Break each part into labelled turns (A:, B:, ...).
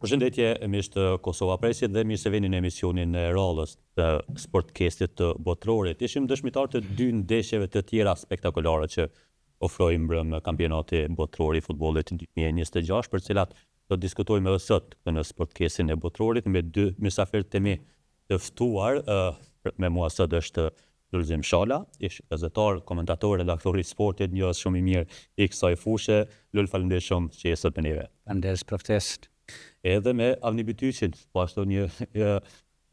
A: Përshëndetje, miqtë Kosova Presit dhe mirë se vini në emisionin e radhës të Sportcastit të botrorit. Ishim dëshmitar të dy ndeshjeve të tjera spektakolare që ofroi mbrëm kampionati botror i futbollit 2026, për cilat do të diskutojmë edhe sot në Sportcastin e botrorit me dy mysafirë të mi të ftuar. Me mua sot është Lulzim Shala, ish gazetar, komentator, redaktor i sportit, njohës shumë i mirë i kësaj fushë. Lul, faleminderit shumë që je sot me neve.
B: Faleminderit për ftesën.
A: Edhe me Avni Bytyqin, po ashtu një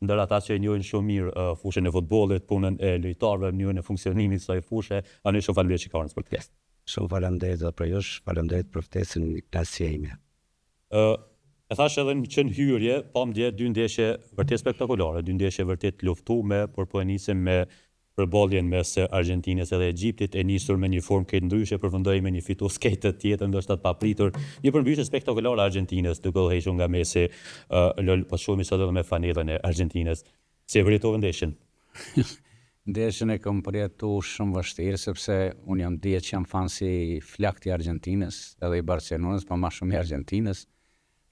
A: ndër ata që e njohin shumë mirë fushën e futbollit, punën e lojtarëve, mënyrën e funksionimit të kësaj fushë. Ani shumë faleminderit që ka ardhur në podcast.
B: Shumë faleminderit edhe për jush, faleminderit për ftesën në klasë ime.
A: E thash edhe që në hyrje, pam dje dy ndeshje vërtet spektakolare, dy ndeshje vërtet luftueme, por po e nisim me përballjen mes Argjentinës edhe Egjiptit, e nisur me një formë këtë ndryshe, përfundoi me një fitues këtë tjetër, ndoshta të papritur, një përmbyshje spektakolare e Argjentinës, duke u hequr nga Messi, po shohim sot edhe me fanellën e Argjentinës. Si e vërtetove ndeshjen?
B: Ndeshjen e kam përjetuar shumë vështirë, sepse unë jam dihet që jam fan si flakt i Argjentinës, edhe i Barcelonës, por më shumë i Argjentinës.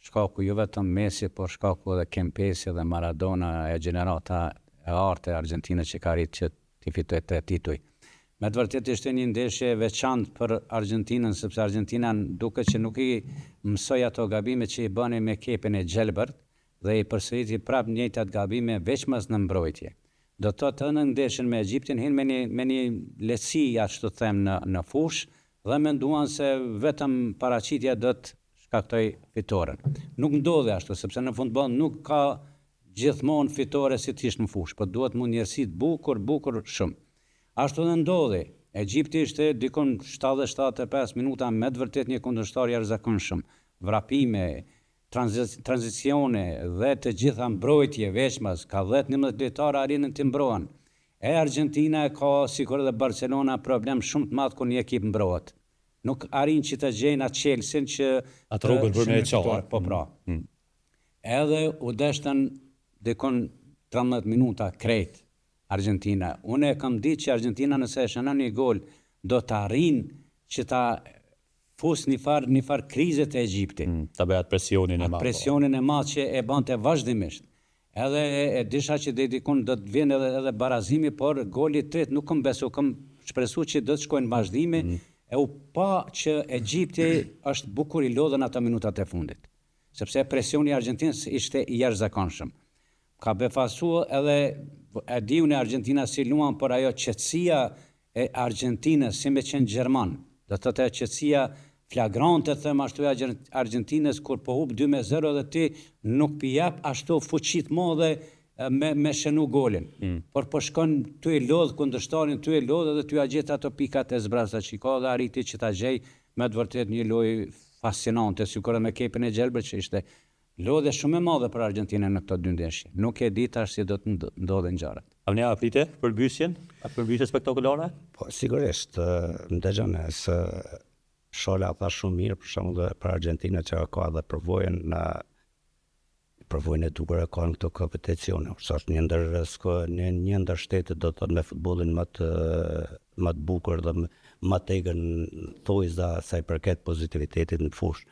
B: Shkaku jo vetëm Messi, por shkaku edhe Kempesi dhe Maradona, e gjenerata e artë e Argjentinës që ka arritur që të fitojë 3 tituj. Me të vërtet ishte një ndeshje veçantë për Argjentinën, sepse Argentina duket që nuk i mësoi ato gabime që i bëni me kepin e Gjelbert dhe i përsëriti prapë njëjtat gabime veçmas në mbrojtje. Do të thotë në ndeshjen me Egjiptin hin me një lehtësi, ashtu të them, në fushë dhe menduan se vetëm paraqitja do të shkaktoj fitoren. Nuk ndodhi ashtu, sepse në futboll nuk ka gjithmonë fitore si të ishtë në fushë, por duhet mund njërësit bukur shumë. Ashtu dhe ndodhi, Egjipti ishte dikon 70-75 minuta me të vërtet një kundërshtar jashtëzakonshëm, vrapime, tranzicione dhe të gjitha mbrojtje veçmas, ka 10-11 lojtarë arrinën të mbrohen. E Argentina ka, sikur edhe Barcelona, problem shumë të madh kur një ekip mbrohet. Nuk arrin që të gjejnë atë Chelsea që
A: atë rrugën për me e çfarë.
B: Po pra. Edhe u deshtën dikon 13 minuta krejt Argentina. Unë e kam ditë që Argentina nëse e shënon një gol do të arrin që ta fus një far krize të Egjiptit.
A: Ta bëj atë presionin e madh.
B: Presionin e madh që e bante vazhdimisht. Edhe e disha që dikun do të vjen edhe barazimi, por goli i tretë nuk kam besu, kam shpresu që do të shkojnë në vazhdime. E u pa që Egjipti është bukur i lodhën ato minutat e fundit. Sepse presioni i Argentinës ishte i jashtëzakonshëm. Ka befasua edhe e diun e Argentina si luan, por ajo qetësia e Argentinës si me qenë Gjerman, do të thotë qetësia flagrante, them ashtu, e Argentinës kur po hub 2-0 dhe ti nuk pijap ashtu fuqit madhe me shënu golin. Por po shkon ty i lodh kundërshtarin, ty i lodh dhe ty a gjet ato pikat e zbrasta që ka dhe arriti që ta gjej me të vërtet një lojë fascinante, sikur me kepin e Gjelbert që ishte lodhe shumë e madhe për Argentinën në këto dy ndeshje. Nuk e di tash si do të ndodhen ngjarjet.
A: Avni a prite përmbysjen? A përmbysje spektakolare?
B: Po sigurisht, ndëgjon se Shola tha shumë mirë për shembull për Argentinën që ka edhe përvojën e dukur e ka në këto kompeticione. Është një ndër shtetet do të thotë me futbollin më të bukur dhe më të egër thojza sa i përket pozitivitetit në fushë.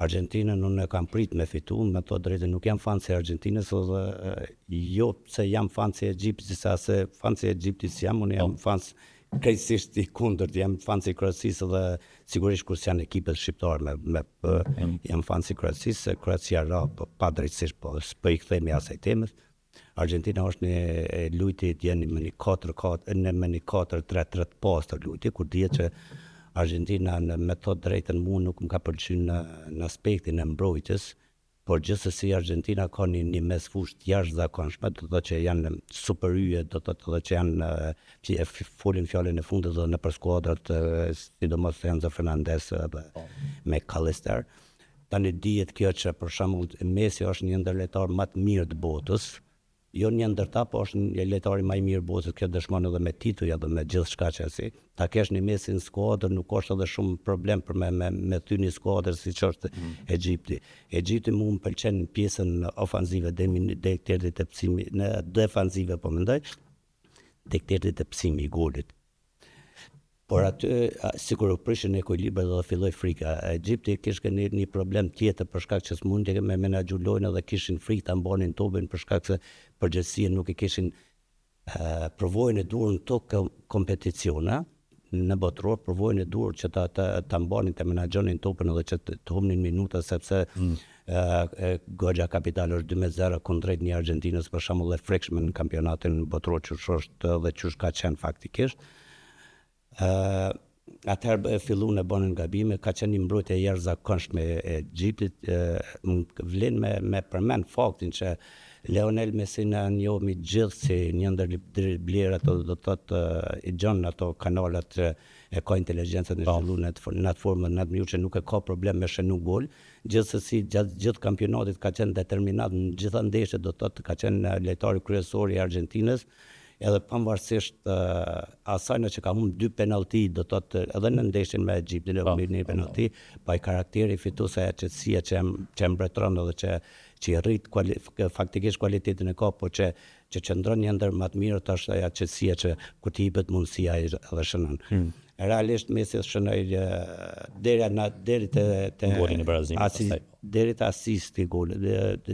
B: Argentinën unë e kam prit me fitu, me to drejtë nuk jam fan si Argentinës, dhe jo se jam fan si Egjiptit, se fan si Egjiptit si jam, unë jam fan krejtësisht i kundërt, jam fan si Kroacisë dhe sigurisht kur janë ekipet shqiptare jam fan si Kroacisë, se Kroacia ra pa drejtësisht, po i kthemi asaj temës. Argentina është një lujti jeni me një 4-3-3 pastër lujti, kur dihet që Argentina me thot drejtën mu nuk më ka pëlqyer në aspektin e mbrojtjes, por gjithsesi Argentina ka një mes fushë jashtëzakonshme, do të thotë që janë superyje, do të thotë që janë që e folin fjalën e fundit dhe në për skuadrat, sidomos Enzo Fernandez dhe me Callister. Tani dihet kjo që për shembull Messi është një ndër lojtarët më të mirë të botës. Jo një ndërta, po është një lojtari më i mirë botës, kjo dëshmon edhe me tituja dhe me gjithçka që si. Ta kesh një Messi në skuadër nuk është edhe shumë problem për me thyni skuadër siç është Egjipti. Egjipti më pëlqen pjesën ofanzive deri te pësimi, në defanzive po mendoj, tek deri te pësimi i golit. Por aty, sikur u prishin ekuilibrat dhe filloi frika. Egjipti kishte një problem tjetër për shkak që s'mundej me menaxhu lojën edhe kishin frikë ta mbonin topin për shkak se përgjithësia nuk e kishin përvojën e dur në këto kompeticione në botëror, përvojën e dur që ta mbanin të menaxhonin topin edhe që të humnin minuta sepse Goxha Capital është 2-0 kundrejt një Argentinës për shembull e frekshme në kampionatin botëror që është dhe që ka qenë faktikisht. Atëherë filluan e bënin gabime, ka qenë një mbrojtje e jashtëzakonshme e Egjiptit, vlen me përmend faktin që Lionel Messi na njohemi gjithë si një ndër driblerat do të thotë i gjon ato kanalat e ka inteligjencën e zhvilluar në atë formë, në atë mënyrë që nuk e ka problem me shënu gol. Gjithsesi gjatë gjithë kampionatit ka qenë determinant në gjitha ndeshjet, do të thotë ka qenë lojtari kryesor i Argentinës. Edhe pavarësisht asaj që ka humbur 2 penallti, do të thotë edhe në ndeshjen me Egjiptin e humbir një penallti, pa i karakteri fituese e qetësia që mbretëron edhe që i rrit faktikisht kualitetin e ka, por që qëndron një ndër më të mirët është ajo qetësia që kur t'i jepet mundësia ai edhe shënon. Realisht Messi shënoi deri te
A: golin e Barazimit,
B: deri te asisti golit,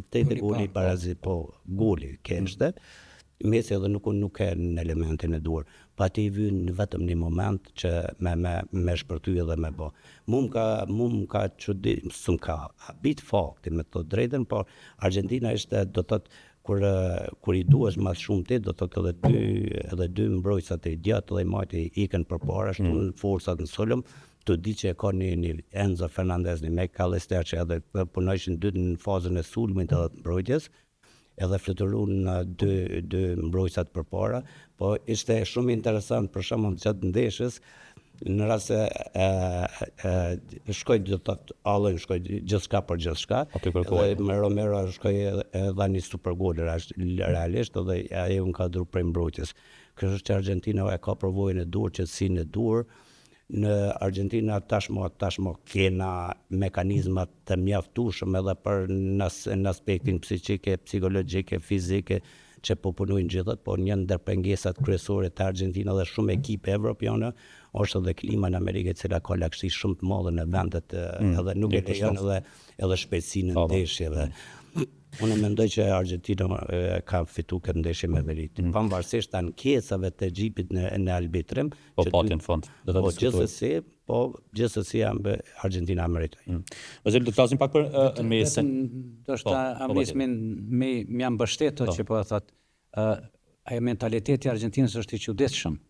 B: te goli i Barazimit, po goli kishte. Messi edhe nuk e në elementin e dur, pa ti vyn vetëm një moment që me shpërthy edhe me bë. Mu m'ka çudi, s'm ka habit faktin me të drejtën, por Argentina ishte, do të thotë, kur i duhesh më shumë ti, do të thotë edhe dy mbrojtësat e gjatë dhe i majti ikën përpara, shtunë forcat në sulm, të di që e ka një Enzo Fernandez, një McAllister që edhe punojshin dy në fazën e sulmit edhe të mbrojtjes, edhe fluturun dy mbrojtësat përpara, po ishte shumë interesant për shembull gjatë ndeshjes, në rast se shkoi do të thotë Allën shkoi gjithçka për gjithçka. Dhe me Romero shkoi dha një super gol realisht edhe ai u ka dhuru prej mbrojtjes. Kështu që Argentina e ka përvojën e dur, qetësinë e dur. Në Argentina tashmë kena mekanizmat të mjaftueshëm edhe për në aspektin psiqike, psikologjike, fizike që po punojnë gjithët, por një ndër pengesat kryesore të Argentina dhe shumë ekipe evropiane është edhe klima në Amerikë, e cila ka lagësi shumë të madhe në vendet edhe nuk e lejon edhe shpejtësinë në ndeshjeve. Unë mendoj që Argentina ka fituar këtë ndeshje me merit. Pavarësisht ankesave të Egjiptit në arbitrim,
A: po pati në fund.
B: Gjithsesi Argentina meritoi.
A: Ose do të flasim pak për Mesin.
C: Ndoshta Mesmin më jam mbështetur që po thotë ai mentaliteti i Argentinës është i çuditshëm.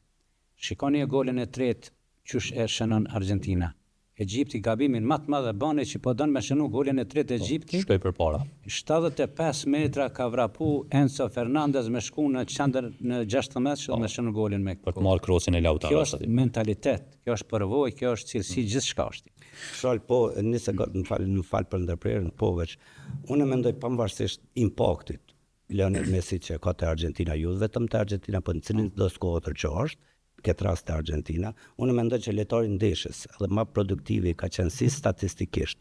C: Shikoni golin e tretë qysh e shënon Argentina. Egjipti gabimin më të madh e bën që po don me shënu golin e tretë Egjipti.
A: Shkoi përpara.
C: 75 metra ka vrapu Enzo Fernandez me shku në qendër në 16 metra dhe me shënu golin me
A: për të marrë krosin e Lautaro.
C: Kjo është mentalitet, kjo është përvojë, kjo është cilësi gjithçka është.
B: Shol, po, më fal për ndërprerjen, po veç. Unë mendoj pavarësisht impaktit Lionel Messi që ka te Argentina, jo vetëm te Argentina, por në cilin do skuadër që është, këtë rast të Argentina, unë mendoj që lojtari ndeshjes edhe më produktivi ka qenë si statistikisht,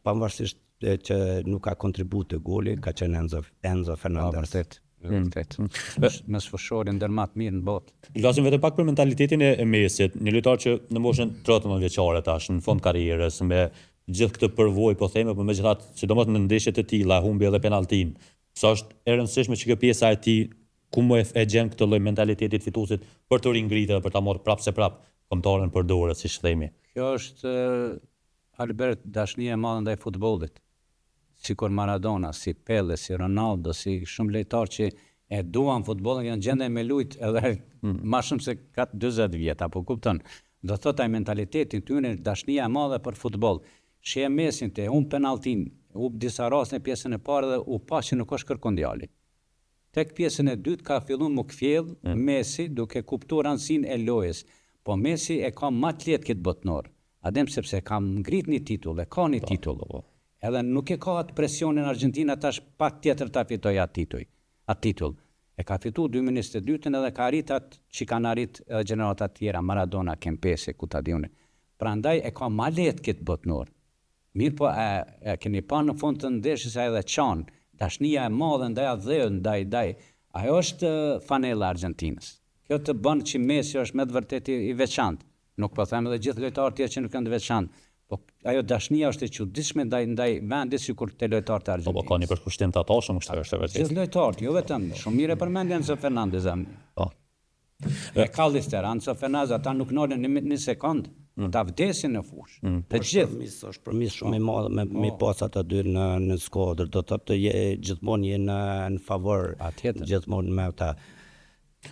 B: pavarësisht që nuk ka kontribut të goli, ka qenë Enzo Fernandez.
C: Me sfushorin ndër më të mirë në botë.
A: Flasim vetëm pak për mentalitetin e Messit, një lojtar që në moshën 13 vjeçare tash, në fund karrierës, me gjithë këtë përvojë, po theme, por megjithatë, sidomos në ndeshje të tilla, humbi edhe penalltin. Sa është e rëndësishme që kjo pjesa e tij ku më e gjen këtë lloj mentalitetit fituesit për të ringritur dhe për ta marrë prapë se prapë kombëtaren për dorë, siç themi.
C: Kjo është Albert dashnia e madhe ndaj futbollit. Sikur Maradona, si Pele, si Ronaldo, si shumë lojtarë që e duan futbollin, janë gjendje me lut edhe më shumë se 40 vjet, apo kupton. Do thotë ai mentaliteti tyre, dashnia e madhe për futboll. Sheh Messin te penalltin, u disa raste në pjesën e parë dhe u pa që nuk është kërkon djali. Tek pjesën e dytë ka filluar më kthjell Messi duke kuptuar rëndësinë e lojës. Po Messi e ka më të lehtë këtë botnor. Adem sepse ka ngrit një titull, e ka një titull. Edhe nuk e ka atë presionin Argentina tash patjetër ta fitojë atë titull. E ka fituar 2022 edhe ka arrit atë që kanë arrit edhe gjenerata të tjera, Maradona, Kempes, ku ta diunë. Prandaj e ka më lehtë këtë botnor. Mirë po e keni pa në fund të ndeshjes edhe çan. Dashnia e madhe ndaj dheut, ndaj. Ajo është fanella e Argentinës. Kjo të bën që Messi është me të vërtetë i veçantë Nuk po them edhe gjithë lojtarët tjerë që nuk kanë të veçantë. Po ajo dashnia është e çuditshme ndaj vendit sikur te lojtarët e
A: Po
C: Argjentinës.
A: ka një përkushtim të atashëm, kështu është e vërtetë.
C: Gjithë lojtarët, jo vetëm, shumë mirë e përmendja Enzo Fernandez.
A: Po.
C: Kallister, Enzo Fernandez, ata nuk nolën një sekond, ta vdesin në fushë. Të gjithë.
B: Është përmis shumë i madh me pas ata dy në skuadër, do të thotë gjithmonë je në favor,
C: Patjetër.
B: gjithmonë me ata.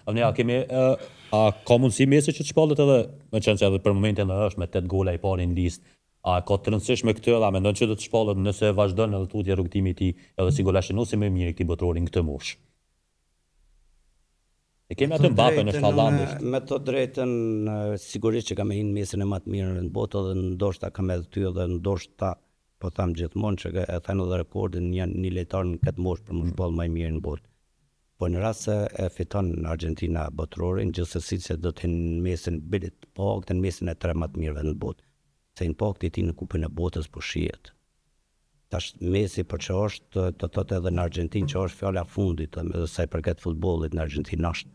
A: A ka mundësi Messi që të shpallet edhe, me qenë që edhe për momentin edhe është me 8 gola i pari në listë, a ka të rëndësishme këtë edhe a mendon që do të shpallet nëse vazhdon edhe tutje rrugtimi i tij edhe si golashënuesi më i mirë i këtij botrori në këtë moshë? E kemi atë Mbappé në Hollandisht.
B: Me të drejtën, sigurisht që ka me hinë mesin e më të mirë në botë dhe ndoshta ka me ty edhe ndoshta, po tham gjithmonë që e thënë edhe rekordin një lojtar në këtë moshë për më shpall më i mirë në botë. Po në rast se e fiton Argentina botrorin, gjithsesi se do të hinë mesin bilit paktën mesin e 3 më të mirëve në botë. Se në pakti ti në kupën e botës po shihet. Tash Messi për që është, të thotë edhe në Argentinë që është fjala fundit, edhe sa i përket futbollit në Argentinë është.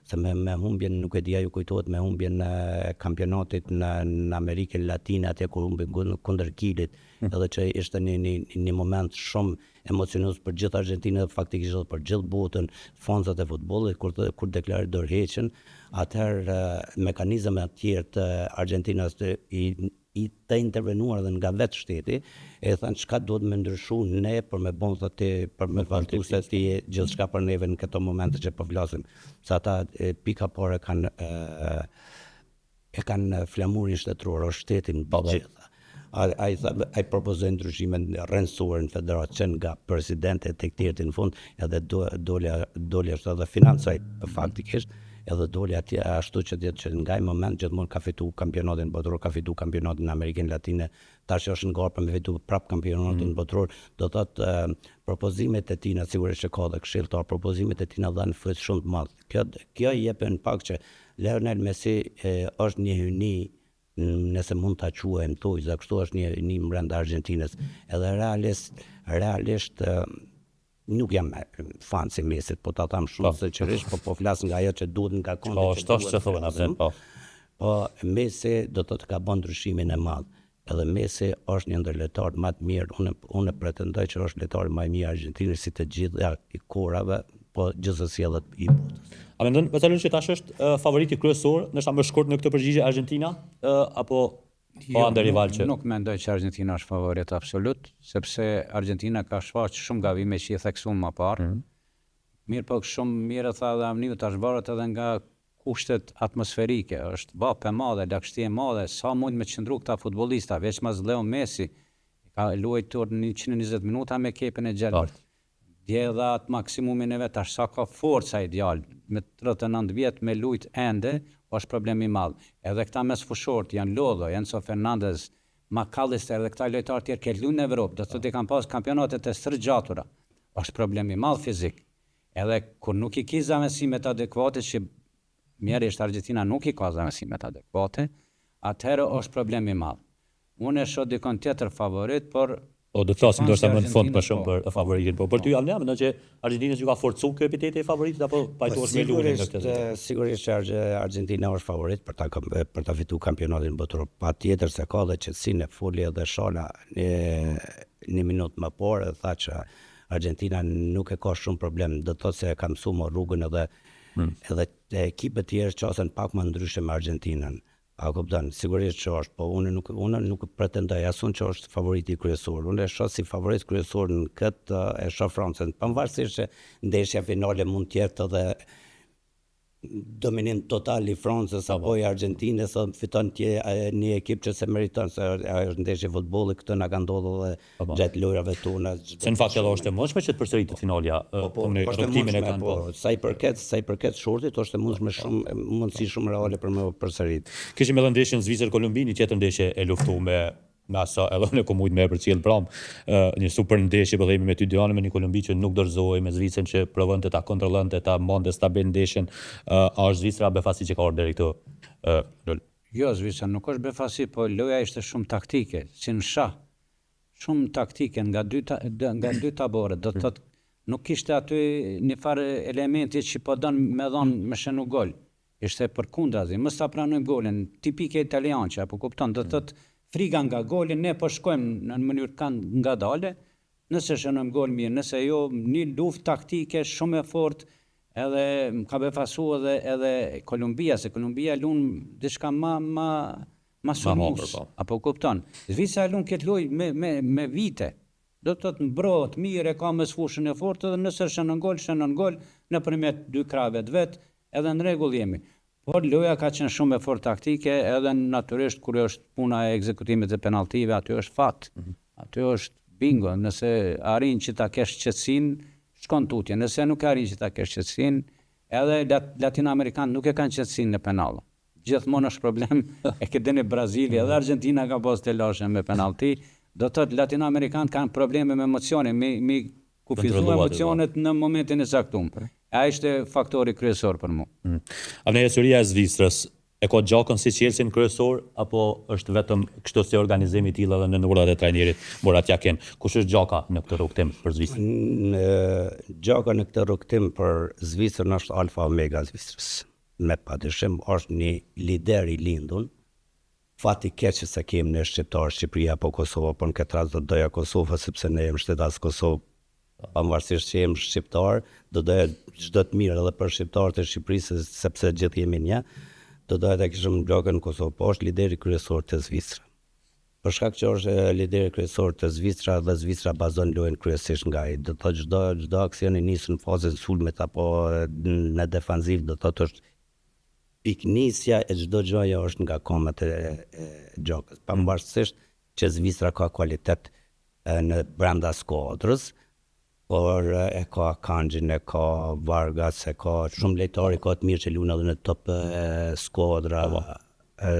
B: Se me humbjen, nuk e dia ju kujtohet, me humbjen e kampionatit në Amerikën Latine, atje kur humbin kundër Kilit, edhe që ishte një moment shumë emocionues për gjithë Argentinën dhe faktikisht edhe për gjithë botën, fansat e futbollit, kur deklaroi dorëheqjen, atëherë mekanizmat e tjerë të Argentinës të intervenuar dhe nga vetë shteti, e thënë çka duhet me ndryshu ne për me bon për me vazhdu se ti gjithçka për neve në këto momente që po flasim. Se ata pika parë e kanë flamurin shtetëror, është shtetin gjitha. Ai propozoi ndryshime rrënësore në federacion nga presidenti tek tjerët në fund, edhe doli ashtu edhe financoj faktikisht. Edhe doli atje ashtu që nga i moment gjithmonë ka fitu kampionatin botror, ka fitu kampionatin në Amerikën Latine, tash është në garë për me fitu prap kampionatin botror, do thotë propozimet e tina, sigurisht që ka dhe këshilltar, propozimet e tina dhanë fryt shumë të madh. Kjo jepen pak që Lionel Messi është një hyni, nëse mund ta quajmë thojza, kështu është një hyni brenda Argentinës. Edhe realisht nuk jam fan si Messit, po ta tham shumë sinqerisht, po flas nga ajo që duhet nga konti.
A: Po, është që thonë atë, po.
B: Po Messi do të ka bën ndryshimin e madh. Edhe Messi është një ndër lojtarët më të mirë. Unë pretendoj që është lojtari më i mirë i Argentinës si të gjitha i korave, po gjithsesi edhe i botës.
A: A mendon Vesalun që tash është favoriti kryesor, ndoshta më shkurt në këtë përgjigje Argentina apo ndër rival që
C: nuk mendoj që Argentina është favorit absolut, sepse Argentina ka shfaq shumë gabime që i theksuan më parë. Mirë po shumë mirë tha dhe Amniu, tash varet edhe nga kushtet atmosferike, është vapë e madhe, lagështi e madhe, sa mund me qëndru këta futbolista, veç mas Leo Messi, ka luajtur 120 minuta me kepën e gjelbërt. Dje edhe atë maksimumin e vetë, tash sa ka forca ideal, me 39 vjetë me lujt ende, është problemi madh. Edhe këta mes fushort janë Lodho, Enzo Fernandez, McAllister dhe këta lojtarë tjerë që luajnë në Evropë, do të thotë kanë pas kampionatet e stërgjatura. Është problemi madh fizik. Edhe kur nuk i ki zamësimet adekuate, që mjerisht Argentina nuk i ka zamësimet adekuate, atëherë është problemi madh. Unë e shoh dikon tjetër favorit, por
A: do të flasim ndoshta më në fund më shumë për favoritin, po për ty Alnia, mendon që Argentina ju ka forcuar kjo epiteti e favoritit apo pajtohesh me luajin në këtë?
B: Sigurisht që Argentina është favorit për ta fituar kampionatin botror. Patjetër se ka dhe qetësinë e foli edhe Shana një minutë më parë tha që Argentina nuk e ka shumë problem, do të thotë se e ka mësuar rrugën edhe ekipet tjerë qasen pak më ndryshe me Argentinën. A kupton, sigurisht që është, po unë nuk pretendoj asun që është favoriti kryesor. Unë e shoh si favorit kryesor në këtë e shoh Francën, pavarësisht që ndeshja finale mund të jetë edhe dominim total i Francës apo i Argentinës, fiton një ekip që se meriton, se ajo është ndeshje futbolli, këtë na ka ndodhur edhe gjatë lojrave tona.
A: Se në fakt edhe është e mundshme që të përsëritet finalja në rrugtimin e kanë.
B: Po, sa i përket shortit, është e mundshme shumë mundësi shumë reale për me përsërit.
A: Kishim edhe ndeshjen Zvicër-Kolumbi, një tjetër ndeshje e luftuar me nasa edhe në komujt me përcjell pram një super ndeshje po themi me ty Diana me një Kolumbi që nuk dorëzohej me Zvicrën që provonte ta kontrollonte ta mbante stabil ndeshjen. A është Zvicra befasi që ka ardhur deri këtu?
C: Jo, Zvicra nuk është befasi, po loja ishte shumë taktike, si në shah. Shumë taktike nga dy tabore, do të thotë nuk kishte aty një farë elementi që po don me dhon me shenu gol. ishte përkundrazi, mos ta pranojmë golin, tipike italiançe, apo kupton, do të thotë friga nga goli, ne po shkojmë në mënyrë ngadale, nëse shënojmë gol mirë, nëse jo, një luftë taktike shumë e fortë, edhe më ka befasu edhe Kolumbia, se Kolumbia lun diçka ma sulmus, apo kupton. Zvicra lun këtë lojë me vite. Do të thotë mbrohet mirë, e ka mes fushën e fortë, dhe nëse shënon gol nëpërmjet dy krave të vet, edhe në rregull jemi. Por loja ka qenë shumë e fortë taktike, edhe natyrisht kur është puna e ekzekutimit të penaltive, aty është fat. Aty është bingo, nëse arrin që ta kesh qetësinë, shkon tutje. Nëse nuk arrin që ta kesh qetësinë, edhe latinoamerikanët nuk e kanë qetësinë në penall. Gjithmonë është problem, e ke dini Brazili, edhe Argentina ka pas të lashe me penalti. Do të thotë latinoamerikanët kanë probleme me emocione, mi kufizu emocionet në momentin e saktuar. Ai ishte faktori kryesor për mua.
A: Avnejesuria e Zvicrës e ka Gjakën si qelsin kryesor, apo është vetëm kështu si organizimi i tillë edhe në urat e trajnerit Murat Yakin? Kush është Gjaka në këtë rrugtim për Zvicrën?
B: Gjaka në këtë rrugtim për Zvicrën është alfa omega Zvicrës. Me padyshim është një lider i lindur. Fati keq se kemi ne shqiptarë Shqipëria apo Kosova, por në këtë rast do doja Kosova sepse ne jemi shtetas Kosovë. Pavarësisht që jemi shqiptar, do doja çdo të mirë edhe për shqiptarët e Shqipërisë sepse gjithë jemi një. Do doja ta kishim Gjakën në Kosovë, po është lideri kryesor të Zvicrës. Për shkak që është lideri kryesor të Zvicrës dhe Zvicra bazon lojën kryesisht nga ai. Do thotë çdo aksion i nis në fazën sulmet apo në defanziv, do thotë është piknisja e çdo gjëje është nga komat e Gjakës. Pavarësisht që Zvicra ka kualitet në brenda skuadrës, por e ka Kangjin, e ka Vargas, e ka shumë lojtarë ka të mirë që luajnë edhe në top skuadra,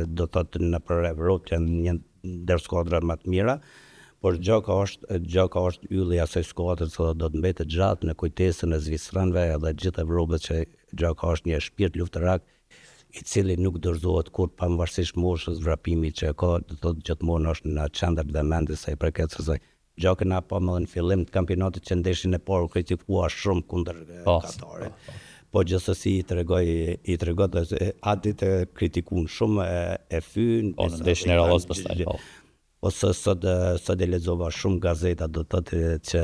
B: do të thotë në për Evropë që një ndër skuadrat më të mira, por Gjaka është ylli i asaj skuadrës që do të mbetet gjatë në kujtesën e zvicranëve edhe gjithë Evropës që Gjaka është një shpirt luftërak i cili nuk dorëzohet kur pavarësisht moshës, vrapimit që ka, do të thotë gjithmonë është në qendër dhe mendjes sa i përket asaj. Gjaka na pa më në fillim të kampionatit që ndeshin e parë u kritikua shumë kundër Katarit. Po gjithsesi i tregoj aty të kritikun shumë e fyn.
A: Po në ndeshin e radhës pastaj.
B: Ose sot e lexova shumë gazeta do të thotë që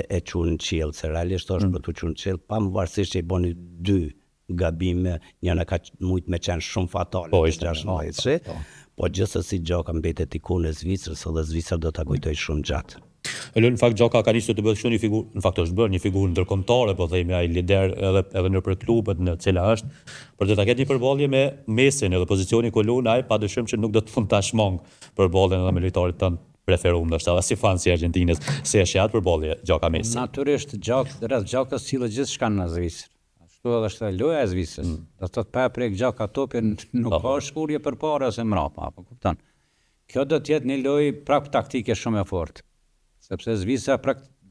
B: e çun qiell, se realisht është për të çun qiell, pavarësisht që i bëni dy gabime, njëna ka mujt me qenë shumë fatale.
A: Po ishte 16.
B: Po gjithsesi Gjaka mbetet ikonë e Zvicrës dhe Zvicra do ta kujtoj shumë gjatë.
A: Në fakt Gjaka ka nisur të bëhet kështu një figurë, në fakt është bërë një figurë ndërkombëtare, po themi ai lider edhe nëpër klubet në cila është, për të ta ketë një përballje me Mesin edhe pozicioni ku lun ai, padyshim që nuk do të fund ta shmang përballjen edhe me lojtarit tan preferuar, ndoshta si fan si Argentinës, se është atë përballje Gjaka Mesi.
C: Natyrisht rreth Gjakës sillet gjithçka në Zvicër. Ashtu edhe është loja e Zvicrës. Do të thotë pa prek Gjaka topin nuk ka shkurje përpara ose mbrapa, apo kupton. Kjo do të jetë një lojë prap taktike shumë e fortë. Sepse Zvicra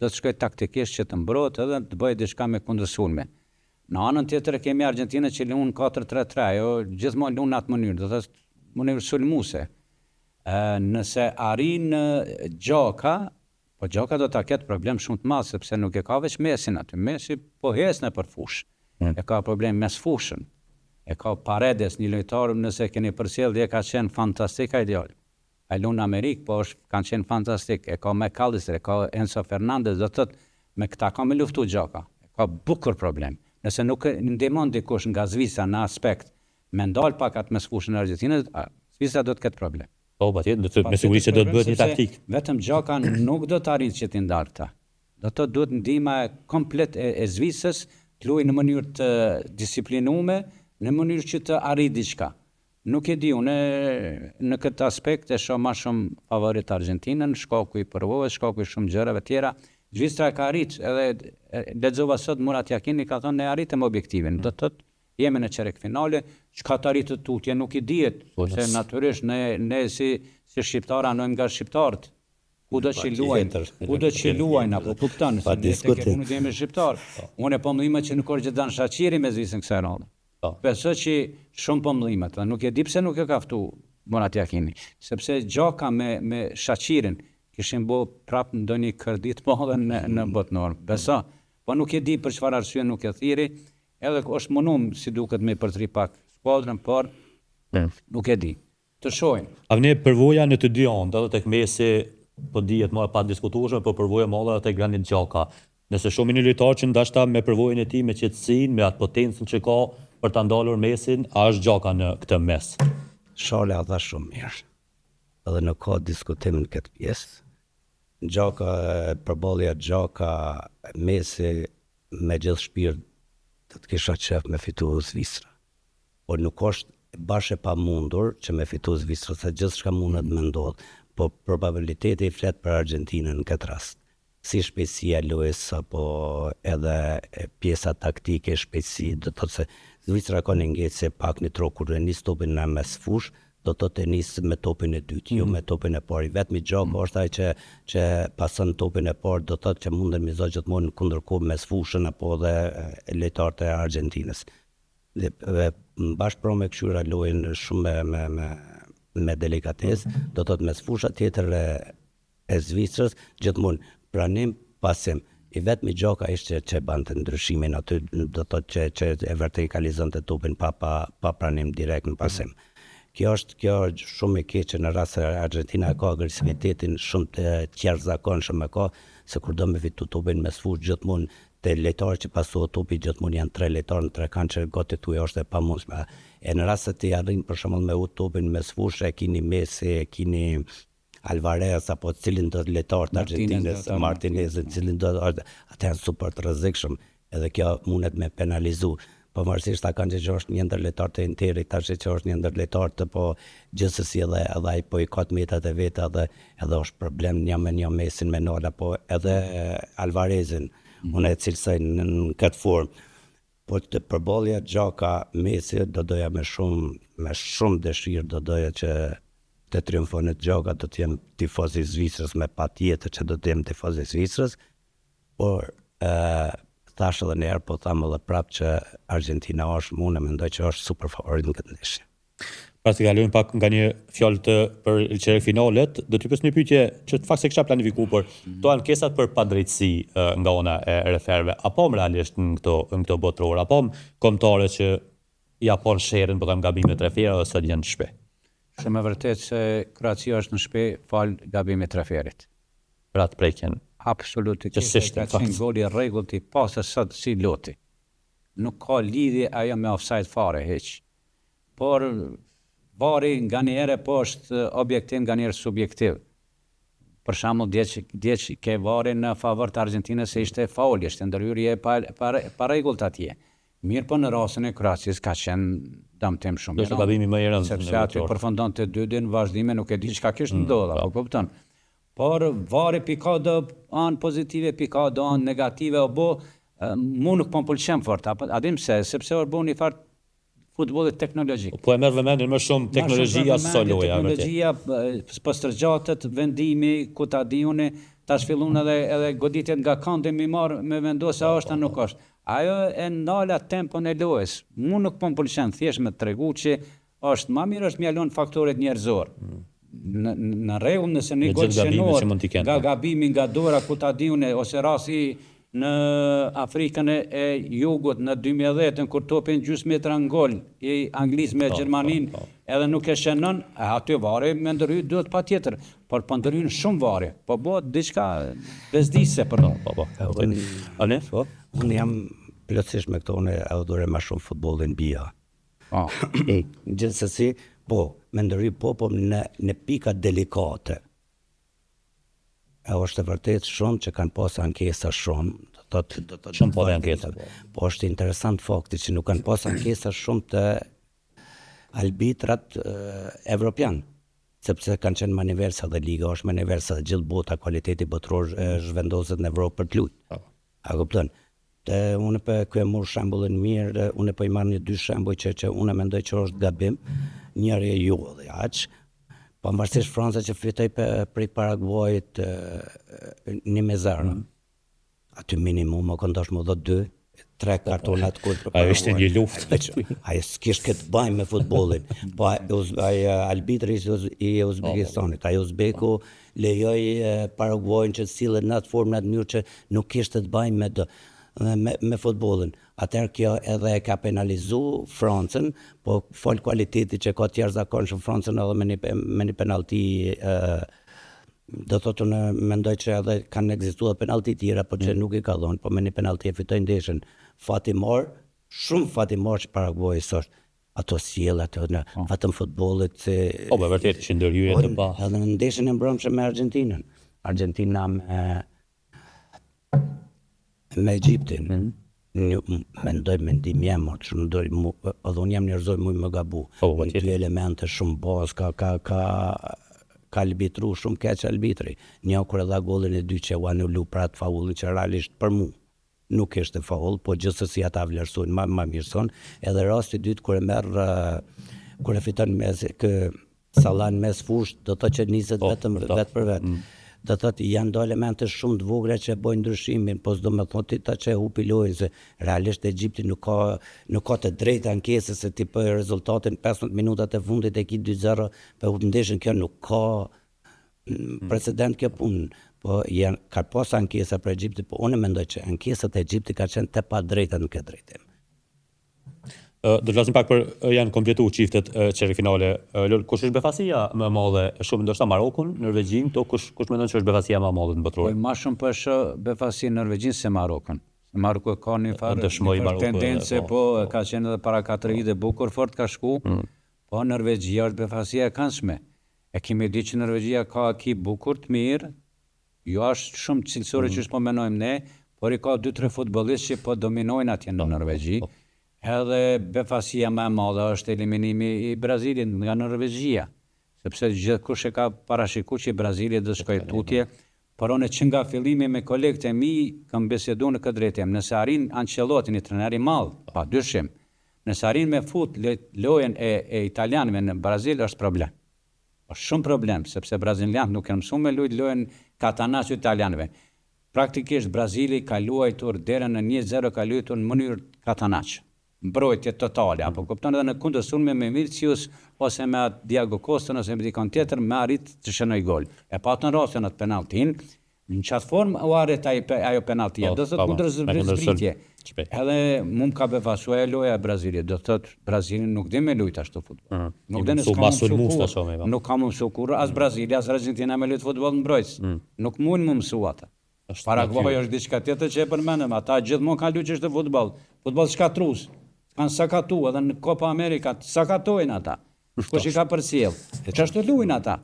C: do të shkojë taktikisht që të mbrohet edhe të bëjë diçka me kundërsulme. Në anën tjetër kemi Argentinën që lun 4-3-3, jo gjithmonë lun në atë mënyrë, do të thotë mënyrë sulmuese. Nëse arrin Gjaka, po Gjaka do ta ketë problem shumë të madh sepse nuk e ka veç Mesin aty. Mesi po hes nëpër fushë. E ka problem mes fushën. E ka Paredes, një lojtar nëse keni përsellë, ka qenë fantastik ideal. Ai lun në Amerikë, po kanë qenë fantastik. E ka McAllister, e ka Enzo Fernandez, do të thotë me këta ka me luftu Gjaka. E ka bukur problem. Nëse nuk ndihmon dikush nga Zvicra në aspekt me ndal pak atë mes fushën e Argentinës, Zvicra do të ketë problem.
A: Po patjetër, me siguri që do të bëhet një taktik.
C: Vetëm Gjaka nuk do të arrijë që të ndal këta. Do të duhet ndihma komplet e Zvicrës, të luajë në mënyrë të disiplinuar, në mënyrë që të arrijë diçka. Nuk e di, unë në këtë aspekt e shoh më shumë favorit Argentinën, shkaku i përvojës, shkaku i shumë gjërave tjera. Zvicra ka arrit, edhe lexova sot Murat Yakini ka thënë ne arritëm objektivin. Do të thotë jemi në çerek finale, çka të arritë tutje nuk i dihet, se natyrisht ne si shqiptarë anojmë nga shqiptarët. Kudo që luajnë apo kupton, se ne jemi shqiptar. Unë po mendoj që nuk është Gjedan Shaqiri me Zvicrën kësaj radhe. Besoj që shumë po mendojmë, nuk e di pse nuk e ka ftu Murat Yakini, sepse Gjaka me Shaqirin kishin bë prap ndonjë kërdit të madhe në botënor. Besoj, po nuk e di për çfarë arsye nuk e thiri, edhe është munum si duket me përtri pak skuadrën, por nuk e di. Të shohim.
A: A vjen përvoja në të dy anë, edhe tek Messi po dihet më e pa diskutueshme, por përvoja më edhe tek Granit Xhaka. Nëse shohim një lojtar që ndoshta me përvojën e tij, me qetësinë, me atë potencën që ka për ta ndalur Messin, a është Xhaka në këtë mes?
B: Shale a dha shumë mirë. Edhe nuk ka diskutim në këtë pjesë. Xhaka, përballja Xhaka Messi me gjithë shpirt të kisha qef me fitu Zvicra. Por nuk është bashkë e pamundur që me fitu Zvicra, se gjithçka mundet me ndodh, po probabiliteti i flet për Argentinën në këtë rast. Si shpejtësia e lojës apo edhe pjesa taktike, shpejtësi, do të thotë se Zvicra ka një ngjecje pak një trok kur nis topin në mes fush, do të thotë nis me topin e dytë, jo me topin e parë. Vetëm Xhaka është ai që pason topin e parë, do të thotë që mundet me zot gjithmonë kundërkohë mes fushën apo edhe lojtarët e Argentinës. Dhe bashkë me këshyra lojën shumë me delikatesë, do të thotë mes fusha tjetër e Zvicrës gjithmonë pranim, pasim. I vetmi Xhaka ishte që bante ndryshimin aty, do të thotë që e vertikalizonte topin pa pranim direkt në pasim. Kjo është shumë e keqe në rast se Argentina ka agresivitetin shumë të qartzakonshëm ka, se kur do me fitu topin mes fush gjithmonë te lojtarët që pasohet topi gjithmonë janë 3 lojtarë në 3 kanë që gati tuaj është e pamundshme. E në rast se ti arrin për shembull me topin mes fush, e keni Messi, e keni Alvarez apo cilin do lojtar të Argentinës, Martinez, cilin do ata janë super të rrezikshëm, edhe kjo mundet me penalizu. Pavarësisht ta kanë që është një ndër lojtarët e Interit, tash që është një ndër lojtarët të po gjithsesi edhe ai po i ka të metat e veta edhe është problem një me një Messin me Nola, po edhe Alvarezin, unë e cilësoj në këtë formë. Po të përballja Xhaka Messi do doja me shumë dëshirë do doja që të triumfon Xhaka, do të jem tifoz i Zvicrës me patjetër që do të jem tifoz i Zvicrës, por thash edhe njerë, po thamë edhe prapë që Argentina është, unë mendoj që është super favorit në këtë ndeshje.
A: Pra të kalojmë pak nga një fjalë për çerefinalet, do t'ju pyes një pyetje që të fakt se kisha planifikuar, por to ankesat për padrejtësi nga ona e referëve, apo realisht në këto botëror, apo kombëtare që ja pon sherrin, po kam gabimet e referëve ose janë në shtëpi.
C: Shumë e vërtet se Kroacia është në shtëpi fal gabimit të referit.
A: Pra të prekjen.
C: Absolutisht, ka qenë goli rregullt i pasë sot si loti. Nuk ka lidhje ajo me offside fare heq. Por vari nga njëherë po është objektiv, nga njëherë subjektiv. Për shembull, dje ke vari në favor të Argentinës se ishte faul, ishte ndërhyrje pa rregullt atje. Mirë, po në rastin e Kroacisë ka qenë damtim shumë.
A: Është gabimi më i rëndë.
C: Sepse aty përfundonte 2-2 në vazhdime, nuk e di çka kishte ndodhur, apo kupton. Por vari pika do anë pozitive, pika do anë negative, mu nuk po më pëlqen fort, a dim sepse është bën një farë futbollit teknologjik.
A: Po e merr vëmendjen më shumë teknologjia se loja.
C: Teknologjia, po stërgjatet, vendimi, ku ta di unë, tash fillon edhe goditjet nga këndi mi marr me vendosë a është a nuk është. Ajo e ndala tempon e lojës. Mu nuk po më pëlqen, thjesht me tregu që është më mirë është mjalon faktoret njerëzor. Në rregull nëse një gol shënohet nga gabimi nga dora ku ta diun ose rasti në Afrikën e Jugut në 2010 kur topin gjysmë metra në gol i Anglisë me Gjermaninë edhe nuk e shënon, aty vari me ndërhyj duhet patjetër, por po ndërhyjnë shumë vari, po bëhet diçka bezdisë për
A: po.
B: Unë jam plotësisht me këto, unë e adhuroj më shumë futbollin bija. Gjithsesi, po, me ndërhyj po në pika delikate. Është e vërtet shumë që kanë pas ankesa shumë,
A: shumë po dhe ankesa.
B: Po është interesant fakti që nuk kanë pas ankesa shumë të arbitrat evropian, sepse kanë qenë maniversa dhe liga është maniversa dhe gjithë bota, kvaliteti botëror zhvendoset në Evropë për të luajtur. A kupton? Unë po e mor shembullin mirë, unë po i marr 2 shembuj që unë mendoj që është gabim, njëri e ju dhe aq. Pavarësisht Franca që fitoi prej Paraguayit 1-0. Aty minimum më kondosh më do 2-3 kartonat kur për
A: Paraguay. Ajo ishte një luftë.
B: Ai s'kish këtë bëjmë me futbollin. Po ai arbitri i Uzbekistanit, ai uzbeku lejoi Paraguayin që sillet në atë formë në atë mënyrë që nuk kishte të bëjmë me futbollin. atëherë kjo edhe e ka penalizu Francën, po fol kualiteti që ka të jashtëzakonshëm Francën edhe me një penalti do thotë unë mendoj që edhe kanë ekzistuar penalti tjera, por që nuk i ka dhënë, po me një penalti e fitojnë ndeshën. Fatimor, shumë fatimor që Paraguay sot. Ato sjell ato në vetëm futbollit se
A: Po, vërtet ishin ndërhyrje të pa.
B: edhe në ndeshjen e mbrëmshme me Argentinën. Argentina me Egjiptin. Mendoj mendim jam, shumë ndoj, edhe unë jam njerëzoj më gabu. Dy elemente shumë bazë, ka arbitru shumë keq arbitri. Një kur e dha gollin e dy që u anulu për atë faullin që realisht për mu nuk ishte faull, po gjithsesi ata vlerësojnë ma mirëson. Edhe rasti i dytë kur e merr kur e fiton Salah në mes fushë, do të thotë që niset vetëm vetë për vetë. Do thotë janë do elemente shumë të vogla që bëjnë ndryshimin, po s'do me thonë ta që hupi lojën se realisht Egjipti nuk ka të drejtë ankesës se ti për rezultatin 15 minutat e fundit e ki 2-0 për hup ndeshjen, kjo nuk ka precedent kjo punë. Po ka pas ankesa për Egjiptin, po unë mendoj që ankesat e Egjiptit ka qenë të pa drejta në këtë drejtim.
A: Do të flasim pak për janë kompletu çiftet çerfinale. Kush është befasia më e madhe? Shumë ndoshta Marokun, Norvegjin, kush mendon që është befasia më e madhe në botror?
C: Po më shumë po është befasi Norvegjin se Marokun. Maroku ka një farë tendencë, po ka qenë edhe para 4 vite bukur, fort ka shku. Po Norvegjia është befasia e këndshme. E kemi ditë që Norvegjia ka ekip bukur të mirë, jo është shumë cilësore që po menojmë ne, por i ka 2-3 futbollistë që po dominojnë atje në Norvegji. Edhe befasia më e madhe është eliminimi i Brazilit nga Norvegjia, sepse gjithkush e ka parashikuar që Brazili do të shkojë tutje, por unë që nga fillimi me kolegët e mi kam biseduar në këtë drejtim. Nëse arrin Ancelotti, një trajner i madh, padyshim, nëse arrin me fut lojën e italianëve në Brazil është problem. Është shumë problem, sepse brazilianët nuk kanë mësuar me luajt lojën katanaqë italianëve. Praktikisht Brazili ka luajtur deri në 1-0 ka luajtur në mënyrë katanaqë. Mbrojtje totale, apo kupton edhe në kundërshtim me Vinicius ose me Diego Costa ose me dikon tjetër me arrit të shënoj gol. E patën rastin atë penaltin, në çfarë formë u arrit ajo penaltia, do të thotë kundërzbritje. Edhe mund ka befasuar loja e Brazilit, do të thotë Brazili nuk dhe me lujt ashtu futboll. Nuk dhe nuk ka mësu kur as Brazili as Argentina me lujt futboll mbrojtës. Nuk mund më mësu ata. Paraguay është diçka tjetër që e përmendëm, ata gjithmonë kanë luajtur futboll. Futboll shkatrus. Kanë sakatu edhe në Copa America, sakatojnë ata. Kush i ka përcjell? Çfarë luajnë ata?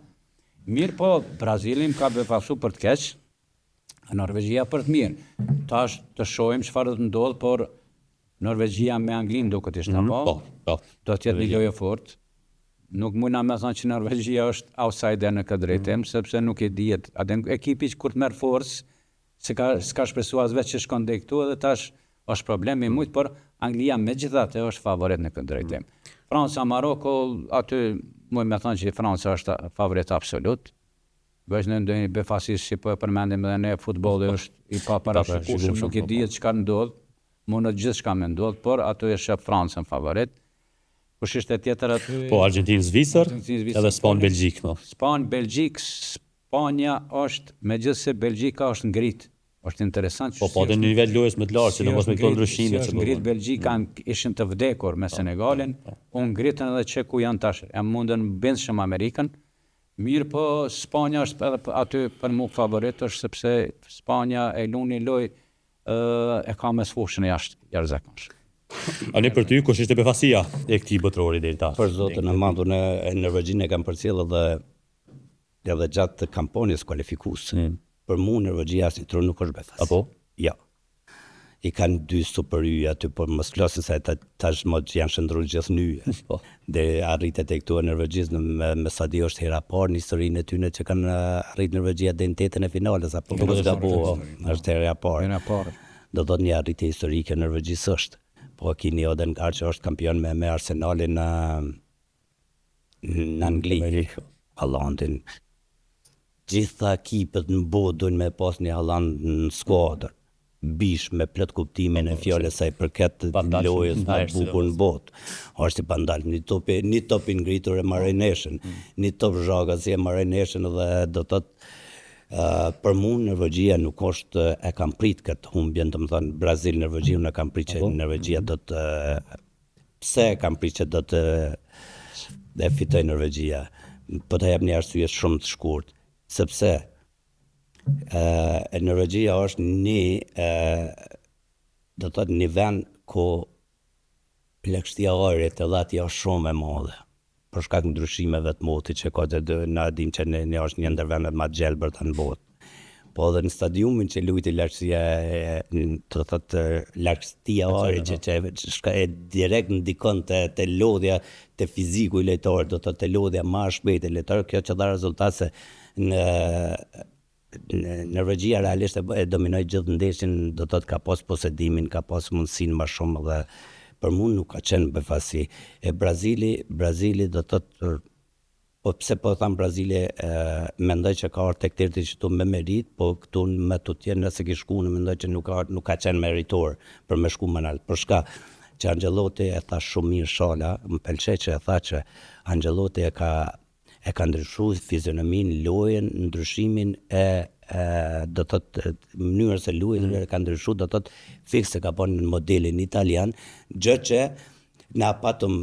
C: Mirë, po Brazili ka befasu për të keq, Norvegjia për të mirë. Tash të shohim çfarë do të ndodh, por Norvegjia me Anglinë duket ishte apo? Do të jetë një lojë fortë. Nuk mundna me thënë që Norvegjia është outsider në këtë drejtim, sepse nuk e dihet. Atë ekipi kur të merr forcë, s'ka shpresuar as vetë që shkon deri këtu edhe tash është problemi shumë, por Anglia megjithatë është favorit në këtë drejtim. Franca, Maroko, aty mund me thënë që Franca është favorit absolut. Veç në ndonjë befasi si po e përmendim edhe ne, futbolli është i paparashikueshëm, nuk e dihet çka ndodh, mund gjithçka më ndodh, por aty është Francën favorit. Kush ishte tjetër aty?
A: Po Argentinë, Zvicër, edhe Spanjë, Belgjik, no.
C: Spanjë, Belgjik, Spanja është, megjithëse Belgjika është ngrit. Është interesant që
A: po në nivel lojës më të lartë, sidomos me këto ndryshime që
C: ngrit Belgjika ishin të vdekur me Senegalin, u ngritën edhe çeku janë tash. E mundën bindshëm Amerikën. Mirë, po Spanja është edhe aty për mua favorit është sepse Spanja e luni lojë e ka mes fushën e jashtëzakonshme.
A: Ani për ty, kush ishte befasia e këtij botrori deri tash?
B: Për zotin e madh, në Norvegjinë e kam përcjell edhe gjatë kampanjës kualifikues. Për mua Norvegjia asnjë tru nuk është befas.
A: Apo?
B: Ja. I kanë 2 super yje aty, por mos flasin se ata tashmë janë shndruar gjithë nyje. Dhe arritet e këtu në Norvegjisë me sadi është hera parë në historinë e tyre që kanë arrit Norvegjia deri në 8-ën e finales, apo mos gaboj, është hera parë. Do thotë një arritje historike në Norvegjisë është. Po keni Odegaard që është kampion me Arsenalin në Angli, Hollandin. Gjitha ekipet në botë duhen me pas një Holland në skuadër. Bish me plot kuptimin e fjalës saj përket lojës më të bukur në botë. Është i pandal, një top i ngritur e Marraine Nation, një top zhaga si e Marraine Nation dhe do të thotë Për mua Norvegjia nuk është e kam prit këtë humbjen, domethënë Brazil Norvegji unë kam prit që Norvegjia do të pse e kam prit që do të dhe fitoj Norvegjia. Po të jap një arsye shumë të shkurt, sepse Norvegjia është do të thotë një vend ku lagështia ore të dhati është shumë e madhe. Për shkak ndryshimeve të motit që ka na dim që ne është një ndër vendet më të gjelbërta në botë. Po edhe në stadiumin që luajti lagësia të thotë lagështia ore që e direkt ndikon te lodhja, te fiziku i lojtarit, do të thotë te lodhja më e shpejtë e lojtarit, kjo që dha rezultat se në Norvegjia realisht e dominoi gjithë ndeshjen, do të thotë ka pas posedimin, ka pas mundësinë më shumë dhe për mua nuk ka qenë befasi. E Brazili do të thotë, po pse po tham Brazili, mendoj që ka ardhur tek tërti këtu me merit, po këtu me tutje nëse ke shkuar, mendoj që nuk ka qenë meritor për me shku më lart. Për shkak që Ancelotti e tha shumë mirë Shala, më pëlqej që e tha që Ancelotti e ka ndryshuar fizionominë, lojën, ndryshimin do të thotë mënyrën se luajnë e ka ndryshuar, do të thotë fikse ka bën në modelin italian, gjë që na patëm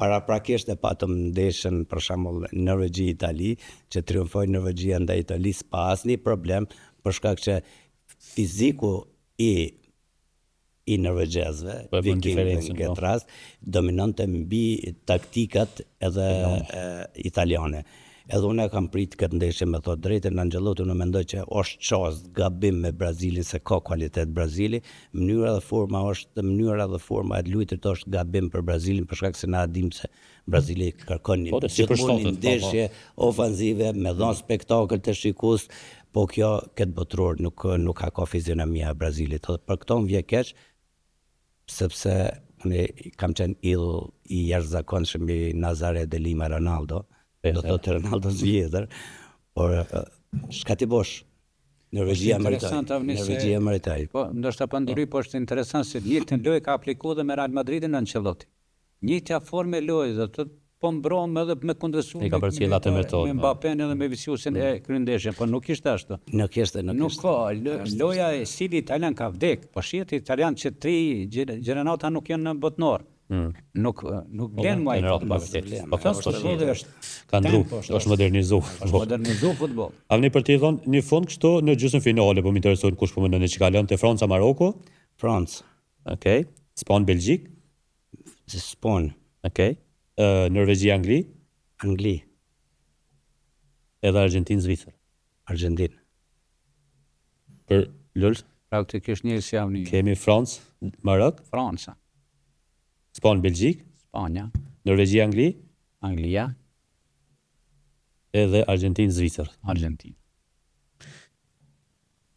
B: paraprakisht e patëm ndeshjen për shembull Norvegji-Itali, që triumfoi Norvegjia ndaj Italisë pa asnjë problem, për shkak që fiziku i norvegjezëve, vikingëve në këtë rast, dominonte mbi taktikat edhe italiane. Edhe unë kam prit këtë ndeshje me thot drejtën, Ancelotti unë mendoj që është çast gabim me Brazilin se ka kualitet Brazili, mënyra dhe forma e luajtit është gabim për Brazilin për shkak se na dim se Brazili kërkon një ndeshje ofanzive me dhënë spektakël të shikues, po këtë botror nuk ka fizionomia e Brazilit. Për këto më vjen keq sepse unë kam qenë i jashtëzakonshëm i Nazaret de Lima Ronaldo. Do të thotë Ronaldo vjetër, por çka ti bosh? Norvegjia meritoi.
C: Po, ndoshta pa ndryri, po është interesant se njëjtën lojë ka aplikuar dhe me Real Madridin në Ancelotti. Njëjta formë lojë, do të thotë po mbron edhe me kundërshtuar me Mbappén edhe me Viniciusin e kryendeshën, po nuk ishte ashtu.
B: Nuk ishte.
C: Nuk ka, loja e stili italian ka vdek, po shihet italian që 3 gjenerata nuk janë në botnor. Nuk blen më ai futboll.
A: Ka ndru, është modernizuar.
C: Është modernizuar futboll.
A: Avni për t'i thënë një fund kështu në gjysmën finale, po më intereson kush po mendon që ka lënë te Franca Maroko?
B: Francë.
A: Okej. Span Belgjik?
B: Span.
A: Okej. Norvegji Angli?
B: Angli.
A: Edhe Argentinë Zvicër.
B: Argentinë.
A: Për LoL
C: Praktikisht njësi javni.
A: kemi Francë, Marok,
C: Franca,
A: Span Belgjik,
C: Spanja,
A: Norvegji Angli
C: Anglia,
A: edhe Argentinë Zvicër.
C: Argentinë.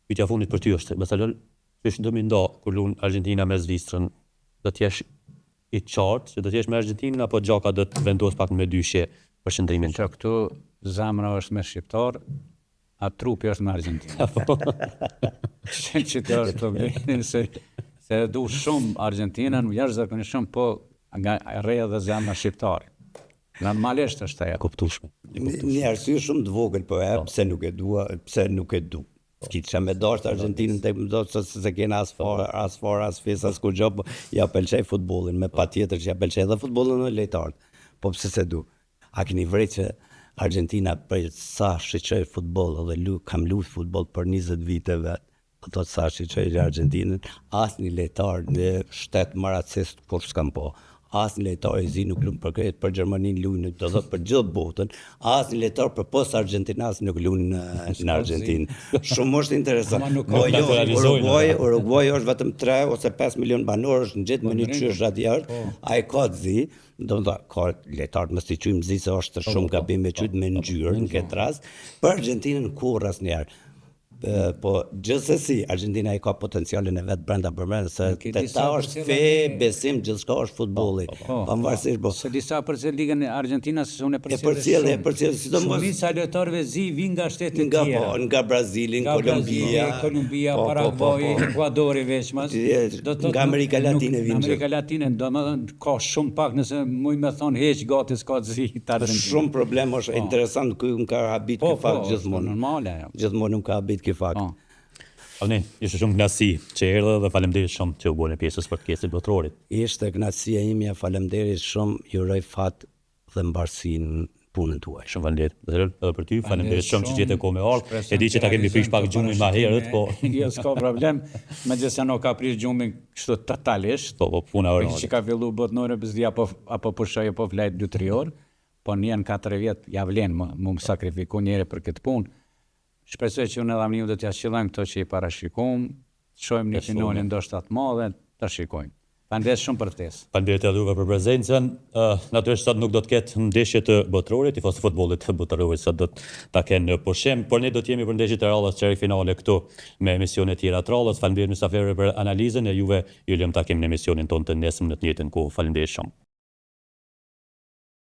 A: Pyetja fundit për ty është, mesela ç'është do më ndo kur lun Argentina me Zvicrën, do të jesh i qartë që do të jesh me Argentinën apo Gjaka do të vendos pak me dyshje për shëndrimin?
C: Që këtu zemra është me shqiptar, a trupi është me Argentinë. Që të është problemin se du shumë Argentinën, jashtëzakonisht shumë, po nga rreja dhe zemra shqiptare. Normalisht është ajo.
A: Kuptueshme.
B: Një arsye shumë të vogël po pse nuk e du. Kisha me dashur Argentinën tek më thotë se kena as fes as kur gjë, ja pëlqej futbollin, me patjetër që ja pëlqej edhe futbollin e lojtarit. Po pse se du? A keni vërejtë që Argentina për sa shiqoj futboll edhe kam luajtur futboll për 20 vite vet. Ato sa shiqoj Argentinën, asnjë lojtar në shtet maracist kur s'kam po. Asnjë lojtar i zi nuk luan për Gjermaninë, luan do thotë për gjithë botën. Asnjë lojtar për post Argentinas nuk luan në Argentinë. Shumë është interesant. Uruguay është vetëm 3 ose 5 milion banor, është në gjithë mënyrë që është radiar. Ai ka të zi, do të thotë ka lojtar mos i quajmë zi se është shumë gabim me qyt me ngjyrë në këtë rast. Për Argentinën kurrë asnjëherë. Po gjithsesi Argentina i ka potencialin e vet brenda përmend se
C: Ke
B: teta
C: disa
B: është
C: përcjellje
B: fe,
C: me-
B: besim, gjithçka është futbolli. Pavarësisht po.
C: Se disa përcjell ligën e Argentinës unë
B: përcjell, sidomos
C: Shumica lojtarëve zi vinë nga shtete
B: nga
C: tjera.
B: nga Brazili,
C: Nga
B: Kolumbia,
C: Kolumbia,
B: po,
C: Paraguay,
B: po.
C: Ekuadori veçmas.
B: Nga Amerika Latine vinë
C: Nga Amerika Latine, domethënë ka shumë pak nëse muj me thonë heq gati s'ka zi të Argentinë.
B: Shumë problem është interesant ky më ka habit ky fakt gjithmonë.
C: Normale ajo.
B: Gjithmonë më ka habit ky fakt.
C: Po.
A: Alni, ishte shumë kënaqësi që erdhe dhe faleminderit shumë që u bëni pjesë e sportkesit botrorit.
B: Ishte kënaqësia ime, faleminderit shumë, ju uroj fat dhe mbarsinë punën tuaj.
A: Shumë faleminderit. Edhe për ty, faleminderit shumë që gjete kohë me ardh. E di që ta kemi
C: realizojmë
A: prish pak
C: këto
A: gjumin më herët, po
C: Jo, s'ka problem. Megjithëse nuk ka prish gjumin kështu totalisht.
A: po puna
C: Për
A: orë.
C: që ka fillu botnore bezdi apo pushoj apo flajt 2-3 orë, po njën 4 vjet ja vlen më sakrifiku njëri për këtë punë. Shpresoj që unë edhe amniu do t'ja qëllojmë këto që i parashikuam, shohim një finalin ndoshta të madhe, ta shikojmë. Faleminderit shumë për ftesë.
A: Faleminderit edhe juve për prezencën. Natyrisht sot nuk do të ketë ndeshje të botrorit, tifozët e futbollit të botrorit sot do ta kenë pushim, por ne do të jemi për ndeshjet e radhës çeriffinale këtu me emisione tjera të radhës. Faleminderit mysafirëve për analizën e juve, ju lëm ta kemi në emisionin tonë të nesëm në të njëjtën kohë. Faleminderit shumë.